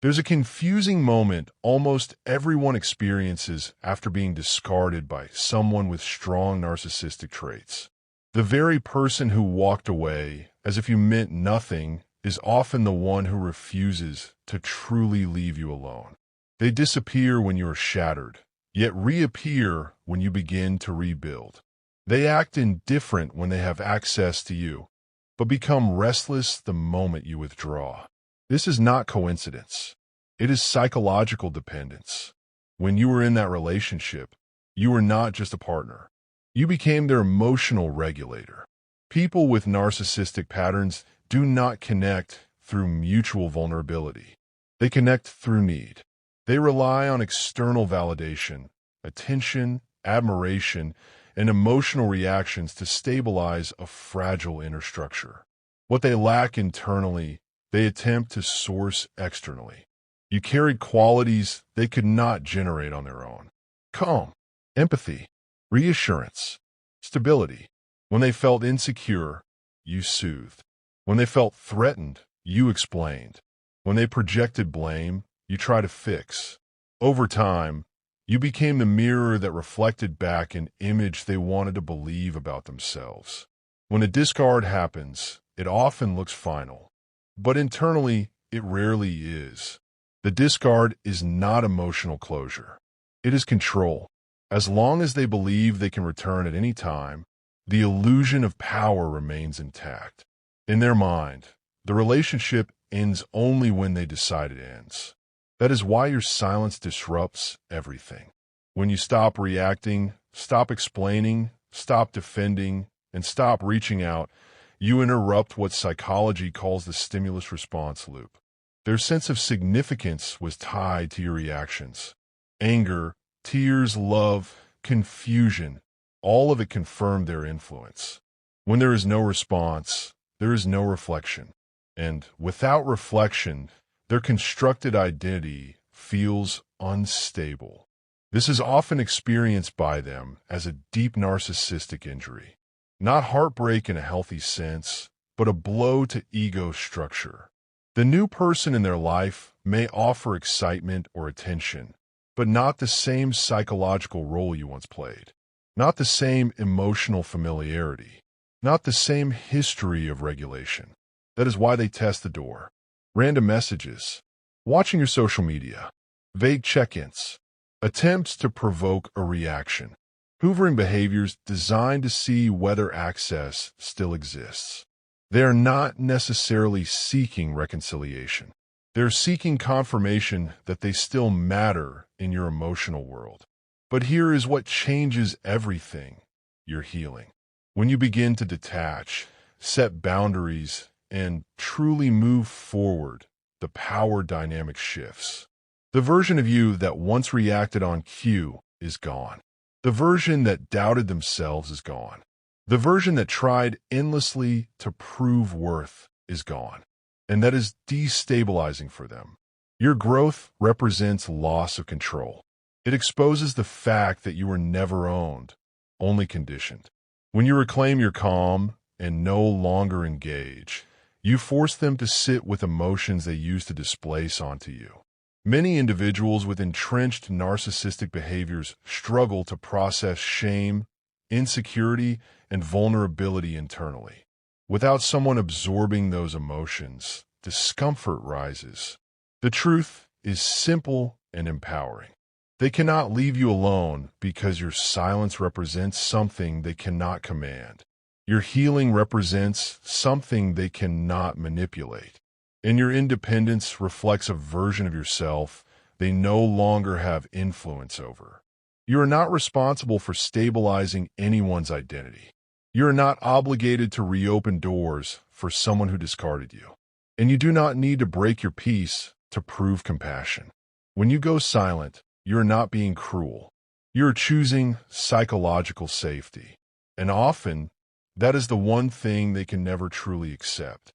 There's a confusing moment almost everyone experiences after being discarded by someone with strong narcissistic traits. The very person who walked away as if you meant nothing is often the one who refuses to truly leave you alone. They disappear when you are shattered, yet reappear when you begin to rebuild. They act indifferent when they have access to you, but become restless the moment you withdraw. This is not coincidence. It is psychological dependence. When you were in that relationship, you were not just a partner. You became their emotional regulator. People with narcissistic patterns do not connect through mutual vulnerability. They connect through need. They rely on external validation, attention, admiration, and emotional reactions to stabilize a fragile inner structure. What they lack internally, they attempt to source externally. You carried qualities they could not generate on their own. Calm, empathy, reassurance, stability. When they felt insecure, you soothed. When they felt threatened, you explained. When they projected blame, you tried to fix. Over time, you became the mirror that reflected back an image they wanted to believe about themselves. When a discard happens, it often looks final, but internally, it rarely is. The discard is not emotional closure. It is control. As long as they believe they can return at any time, the illusion of power remains intact. In their mind, the relationship ends only when they decide it ends. That is why your silence disrupts everything. When you stop reacting, stop explaining, stop defending, and stop reaching out, you interrupt what psychology calls the stimulus response loop. Their sense of significance was tied to your reactions. Anger, tears, love, confusion, all of it confirmed their influence. When there is no response, there is no reflection. And without reflection, their constructed identity feels unstable. This is often experienced by them as a deep narcissistic injury. Not heartbreak in a healthy sense, but a blow to ego structure. The new person in their life may offer excitement or attention, but not the same psychological role you once played, not the same emotional familiarity, not the same history of regulation. That is why they test the door. Random messages, watching your social media, vague check-ins, attempts to provoke a reaction, hoovering behaviors designed to see whether access still exists. They are not necessarily seeking reconciliation. They're seeking confirmation that they still matter in your emotional world. But here is what changes everything: your healing. When you begin to detach, set boundaries, and truly move forward, the power dynamic shifts. The version of you that once reacted on cue is gone. The version that doubted themselves is gone. The version that tried endlessly to prove worth is gone. And that is destabilizing for them. Your growth represents loss of control. It exposes the fact that you were never owned, only conditioned. When you reclaim your calm and no longer engage, you force them to sit with emotions they used to displace onto you. Many individuals with entrenched narcissistic behaviors struggle to process shame, insecurity, and vulnerability internally. Without someone absorbing those emotions, discomfort rises. The truth is simple and empowering. They cannot leave you alone because your silence represents something they cannot command. Your healing represents something they cannot manipulate. And your independence reflects a version of yourself they no longer have influence over. You are not responsible for stabilizing anyone's identity. You are not obligated to reopen doors for someone who discarded you. And you do not need to break your peace to prove compassion. When you go silent, you are not being cruel. You are choosing psychological safety. And often, that is the one thing they can never truly accept.